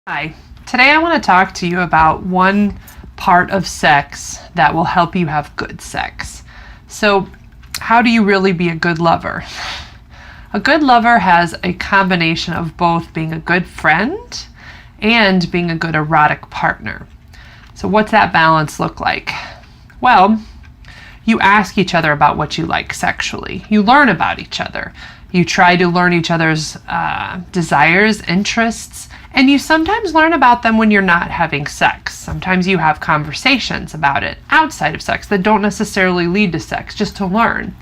Hi, today I want to talk to you about one part of sex that will help you have good sex. So, how do you really be a good lover? A good lover has a combination of both being a good friend and being a good erotic partner. So, what's that balance look like? Well, you ask each other about what you like sexually. You learn about each other. You try to learn each other's desires, interests, and you sometimes learn about them when you're not having sex. Sometimes you have conversations about it outside of sex that don't necessarily lead to sex, just to learn.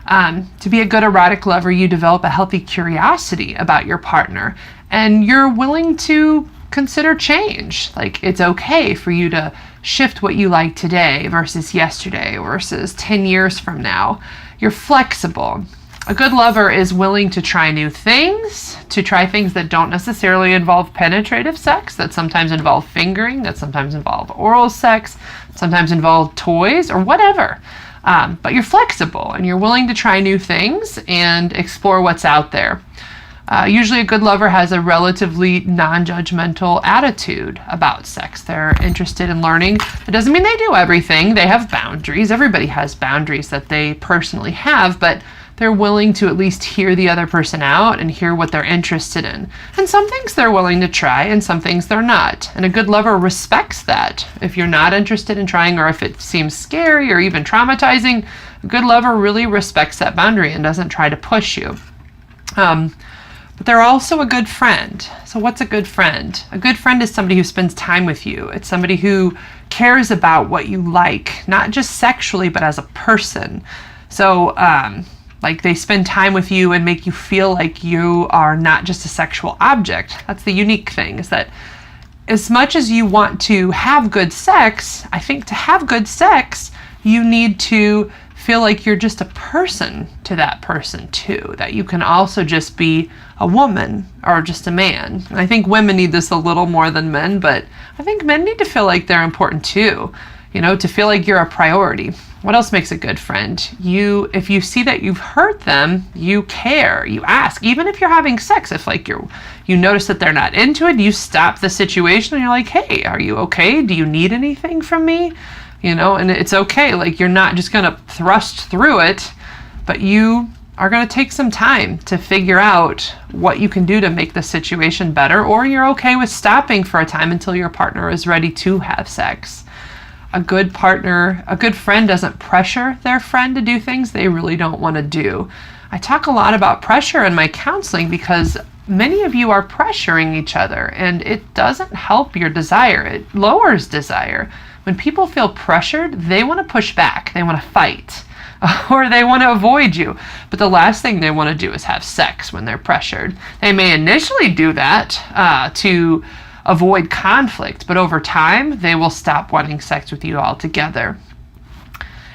To be a good erotic lover, you develop a healthy curiosity about your partner, and you're willing to consider change. Like, it's okay for you to shift what you like today versus yesterday versus 10 years from now. You're flexible. A good lover is willing to try new things, to try things that don't necessarily involve penetrative sex, that sometimes involve fingering, that sometimes involve oral sex, sometimes involve toys or whatever. But you're flexible and you're willing to try new things and explore what's out there. Usually a good lover has a relatively non-judgmental attitude about sex. They're interested in learning. It doesn't mean they do everything. They have boundaries. Everybody has boundaries that they personally have, but they're willing to at least hear the other person out and hear what they're interested in. And some things they're willing to try and some things they're not. And a good lover respects that. If you're not interested in trying, or if it seems scary or even traumatizing, a good lover really respects that boundary and doesn't try to push you. But they're also a good friend. So what's a good friend? A good friend is somebody who spends time with you. It's somebody who cares about what you like, not just sexually, but as a person. So, like, they spend time with you and make you feel like you are not just a sexual object. That's the unique thing, is that as much as you want to have good sex, I think to have good sex, you need to feel like you're just a person to that person too, that you can also just be a woman or just a man. And I think women need this a little more than men, but I think men need to feel like they're important too, to feel like you're a priority. What else makes a good friend? If you see that you've hurt them, you care, you ask. Even if you're having sex, if you notice that they're not into it, you stop the situation and you're like, hey, are you okay? Do you need anything from me? And it's okay. Like, you're not just gonna thrust through it, but you are gonna take some time to figure out what you can do to make the situation better, or you're okay with stopping for a time until your partner is ready to have sex. A good friend doesn't pressure their friend to do things they really don't want to do. I talk a lot about pressure in my counseling because many of you are pressuring each other, and it doesn't help your desire. It lowers desire. When people feel pressured, they want to push back. They want to fight, or they want to avoid you. But the last thing they want to do is have sex when they're pressured. They may initially do that to avoid conflict, but over time, they will stop wanting sex with you altogether.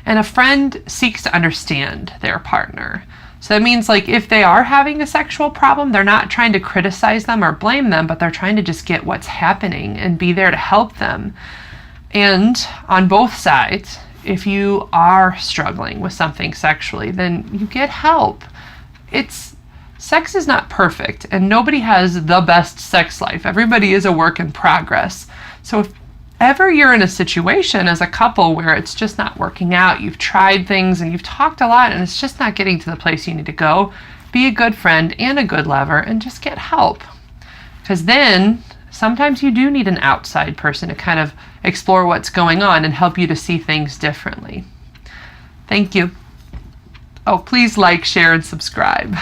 And a friend seeks to understand their partner. So that means, like, if they are having a sexual problem, they're not trying to criticize them or blame them, but they're trying to just get what's happening and be there to help them. And on both sides, if you are struggling with something sexually, then you get help. Sex is not perfect, and nobody has the best sex life. Everybody is a work in progress. So if ever you're in a situation as a couple where it's just not working out, you've tried things and you've talked a lot and it's just not getting to the place you need to go, be a good friend and a good lover and just get help. Because then sometimes you do need an outside person to kind of explore what's going on and help you to see things differently. Thank you. Oh, please like, share, and subscribe.